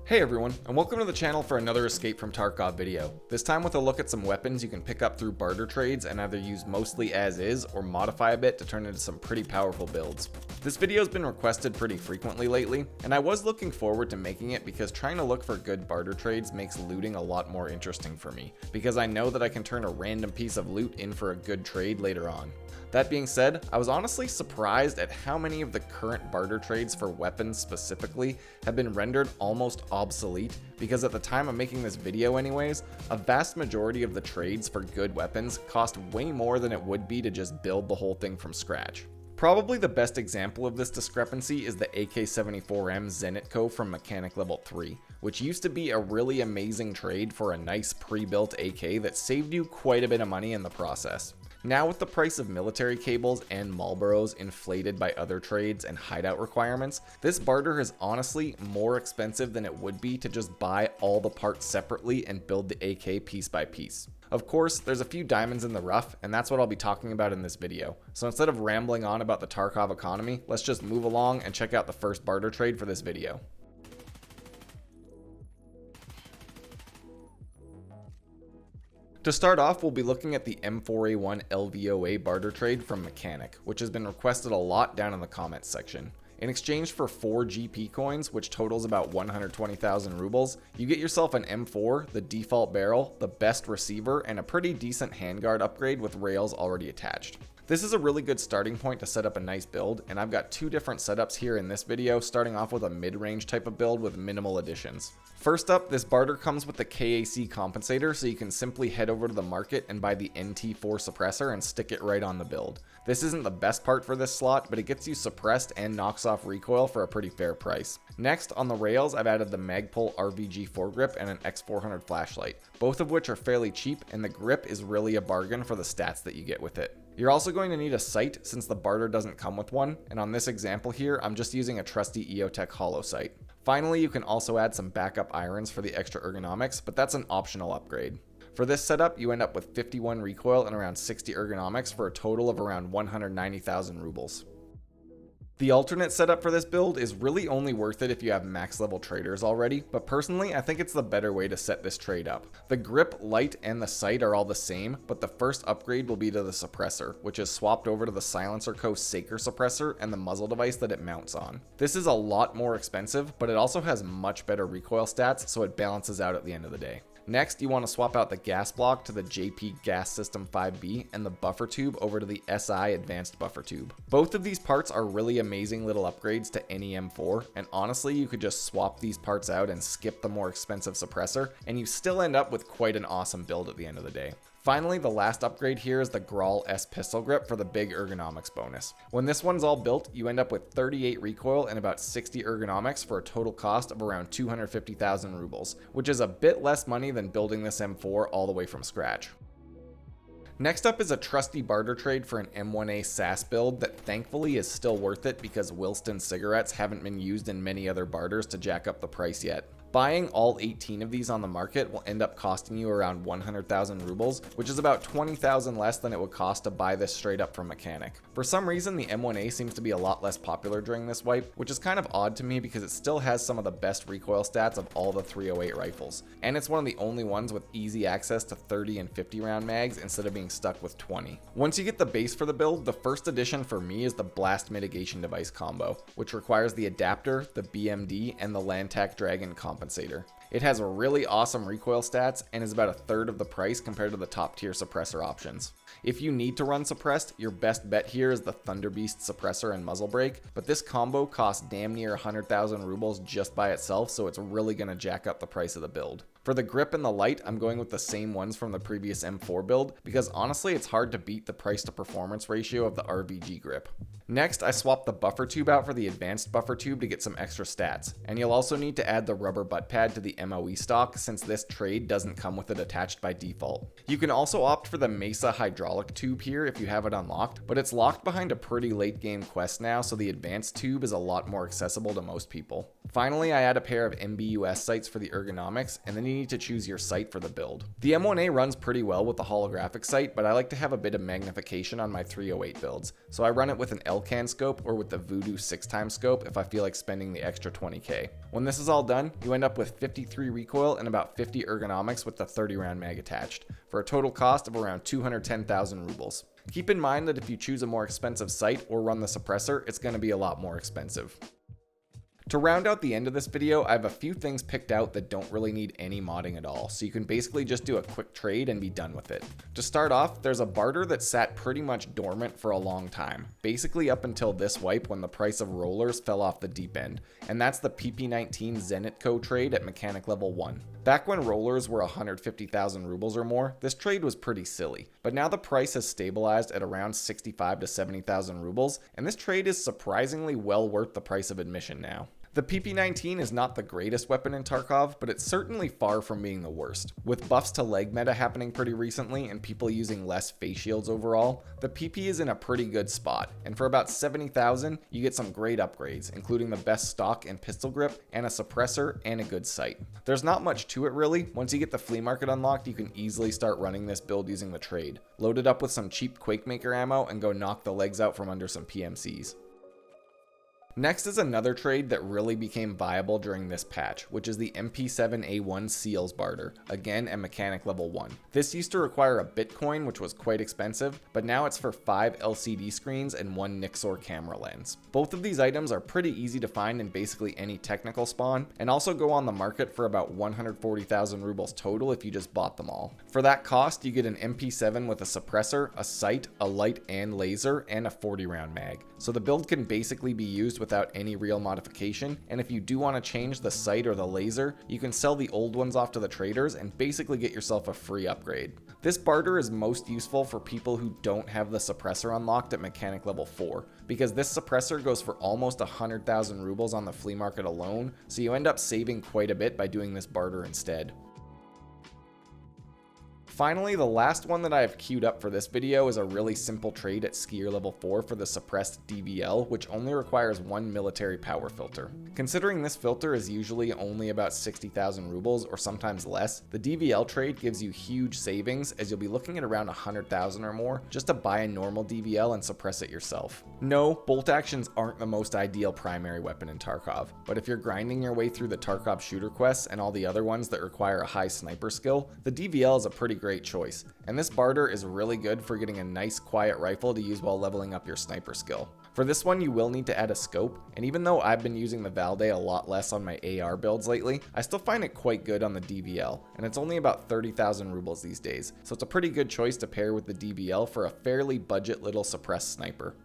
Hey everyone, and welcome to the channel for another Escape from Tarkov video. This time with a look at some weapons you can pick up through barter trades and either use mostly as is or modify a bit to turn into some pretty powerful builds. This video has been requested pretty frequently lately, and I was looking forward to making it because trying to look for good barter trades makes looting a lot more interesting for me, because I know that I can turn a random piece of loot in for a good trade later on. That being said, I was honestly surprised at how many of the current barter trades for weapons specifically have been rendered almost obsolete, because at the time of making this video anyways, a vast majority of the trades for good weapons cost way more than it would be to just build the whole thing from scratch. Probably the best example of this discrepancy is the AK-74M Zenitco from Mechanic Level 3, which used to be a really amazing trade for a nice pre-built AK that saved you quite a bit of money in the process. Now with the price of military cables and Marlboros inflated by other trades and hideout requirements, this barter is honestly more expensive than it would be to just buy all the parts separately and build the AK piece by piece. Of course, there's a few diamonds in the rough, and that's what I'll be talking about in this video. So instead of rambling on about the Tarkov economy, let's just move along and check out the first barter trade for this video. To start off, we'll be looking at the M4A1 LVOA barter trade from Mechanic, which has been requested a lot down in the comments section. In exchange for 4 GP coins, which totals about 120,000 rubles, you get yourself an M4, the default barrel, the best receiver, and a pretty decent handguard upgrade with rails already attached. This is a really good starting point to set up a nice build, and I've got 2 different setups here in this video, starting off with a mid-range type of build with minimal additions. First up, this barter comes with the KAC compensator, so you can simply head over to the market and buy the NT4 suppressor and stick it right on the build. This isn't the best part for this slot, but it gets you suppressed and knocks off recoil for a pretty fair price. Next, on the rails, I've added the Magpul RVG foregrip and an X400 flashlight, both of which are fairly cheap, and the grip is really a bargain for the stats that you get with it. You're also going to need a sight since the barter doesn't come with one, and on this example here, I'm just using a trusty EOTech hollow sight. Finally, you can also add some backup irons for the extra ergonomics, but that's an optional upgrade. For this setup, you end up with 51 recoil and around 60 ergonomics for a total of around 190,000 rubles. The alternate setup for this build is really only worth it if you have max level traders already, but personally I think it's the better way to set this trade up. The grip, light, and the sight are all the same, but the first upgrade will be to the suppressor, which is swapped over to the Silencer Co. Saker suppressor and the muzzle device that it mounts on. This is a lot more expensive, but it also has much better recoil stats, so it balances out at the end of the day. Next, you want to swap out the gas block to the JP Gas System 5B and the buffer tube over to the SI Advanced Buffer Tube. Both of these parts are really amazing little upgrades to any M4, and honestly you could just swap these parts out and skip the more expensive suppressor, and you still end up with quite an awesome build at the end of the day. Finally, the last upgrade here is the Grawl S pistol grip for the big ergonomics bonus. When this one's all built, you end up with 38 recoil and about 60 ergonomics for a total cost of around 250,000 rubles, which is a bit less money than building this M4 all the way from scratch. Next up is a trusty barter trade for an M1A SASS build that thankfully is still worth it because Wilston cigarettes haven't been used in many other barters to jack up the price yet. Buying all 18 of these on the market will end up costing you around 100,000 rubles, which is about 20,000 less than it would cost to buy this straight up from Mechanic. For some reason, the M1A seems to be a lot less popular during this wipe, which is kind of odd to me because it still has some of the best recoil stats of all the 308 rifles, and it's one of the only ones with easy access to 30 and 50 round mags instead of being stuck with 20. Once you get the base for the build, the first addition for me is the blast mitigation device combo, which requires the adapter, the BMD, and the Lantac Dragon compensator. It has really awesome recoil stats and is about a third of the price compared to the top tier suppressor options. If you need to run suppressed, your best bet here is the Thunderbeast suppressor and muzzle brake, but this combo costs damn near 100,000 rubles just by itself, so it's really going to jack up the price of the build. For the grip and the light, I'm going with the same ones from the previous M4 build, because honestly it's hard to beat the price to performance ratio of the RVG grip. Next, I swapped the buffer tube out for the advanced buffer tube to get some extra stats, and you'll also need to add the rubber butt pad to the MOE stock since this trade doesn't come with it attached by default. You can also opt for the Mesa hydraulic tube here if you have it unlocked, but it's locked behind a pretty late game quest now, so the advanced tube is a lot more accessible to most people. Finally, I add a pair of MBUS sights for the ergonomics, and then you you need to choose your sight for the build. The M1A runs pretty well with the holographic sight, but I like to have a bit of magnification on my 308 builds, so I run it with an LCAN scope or with the Voodoo 6x scope if I feel like spending the extra 20k. When this is all done, you end up with 53 recoil and about 50 ergonomics with the 30 round mag attached, for a total cost of around 210,000 rubles. Keep in mind that if you choose a more expensive sight or run the suppressor, it's going to be a lot more expensive. To round out the end of this video, I have a few things picked out that don't really need any modding at all, so you can basically just do a quick trade and be done with it. To start off, there's a barter that sat pretty much dormant for a long time, basically up until this wipe when the price of rollers fell off the deep end, and that's the PP19 Zenit Co trade at mechanic level 1. Back when rollers were 150,000 rubles or more, this trade was pretty silly, but now the price has stabilized at around 65 to 70,000 rubles, and this trade is surprisingly well worth the price of admission now. The PP19 is not the greatest weapon in Tarkov, but it's certainly far from being the worst. With buffs to leg meta happening pretty recently and people using less face shields overall, the PP is in a pretty good spot, and for about 70,000, you get some great upgrades, including the best stock and pistol grip, and a suppressor, and a good sight. There's not much to it really. Once you get the flea market unlocked, you can easily start running this build using the trade. Load it up with some cheap Quakemaker ammo and go knock the legs out from under some PMCs. Next is another trade that really became viable during this patch, which is the MP7A1 SASS Barter, again at mechanic level 1. This used to require a Bitcoin, which was quite expensive, but now it's for 5 LCD screens and 1 Nixor camera lens. Both of these items are pretty easy to find in basically any technical spawn, and also go on the market for about 140,000 rubles total if you just bought them all. For that cost, you get an MP7 with a suppressor, a sight, a light and laser, and a 40 round mag. So the build can basically be used without any real modification, and if you do want to change the sight or the laser, you can sell the old ones off to the traders and basically get yourself a free upgrade. This barter is most useful for people who don't have the suppressor unlocked at mechanic level 4, because this suppressor goes for almost 100,000 rubles on the flea market alone, so you end up saving quite a bit by doing this barter instead. Finally, the last one that I have queued up for this video is a really simple trade at skier level 4 for the suppressed DVL, which only requires 1 military power filter. Considering this filter is usually only about 60,000 rubles or sometimes less, the DVL trade gives you huge savings, as you'll be looking at around 100,000 or more just to buy a normal DVL and suppress it yourself. No, bolt actions aren't the most ideal primary weapon in Tarkov, but if you're grinding your way through the Tarkov shooter quests and all the other ones that require a high sniper skill, the DVL is a pretty great choice, and this barter is really good for getting a nice quiet rifle to use while leveling up your sniper skill. For this one you will need to add a scope, and even though I've been using the Valde a lot less on my AR builds lately, I still find it quite good on the DVL, and it's only about 30,000 rubles these days, so it's a pretty good choice to pair with the DVL for a fairly budget little suppressed sniper.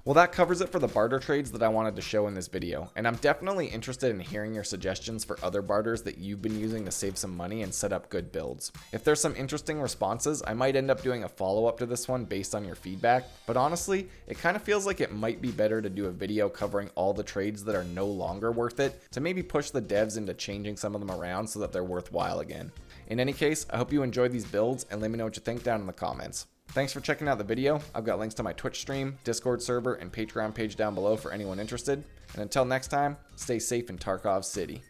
Well, that covers it for the barter trades that I wanted to show in this video, and I'm definitely interested in hearing your suggestions for other barters that you've been using to save some money and set up good builds. If there's some interesting responses, I might end up doing a follow-up to this one based on your feedback, but honestly, it kind of feels like it might be better to do a video covering all the trades that are no longer worth it, to maybe push the devs into changing some of them around so that they're worthwhile again. In any case, I hope you enjoyed these builds, and let me know what you think down in the comments. Thanks for checking out the video. I've got links to my Twitch stream, Discord server, and Patreon page down below for anyone interested. And until next time, stay safe in Tarkov City.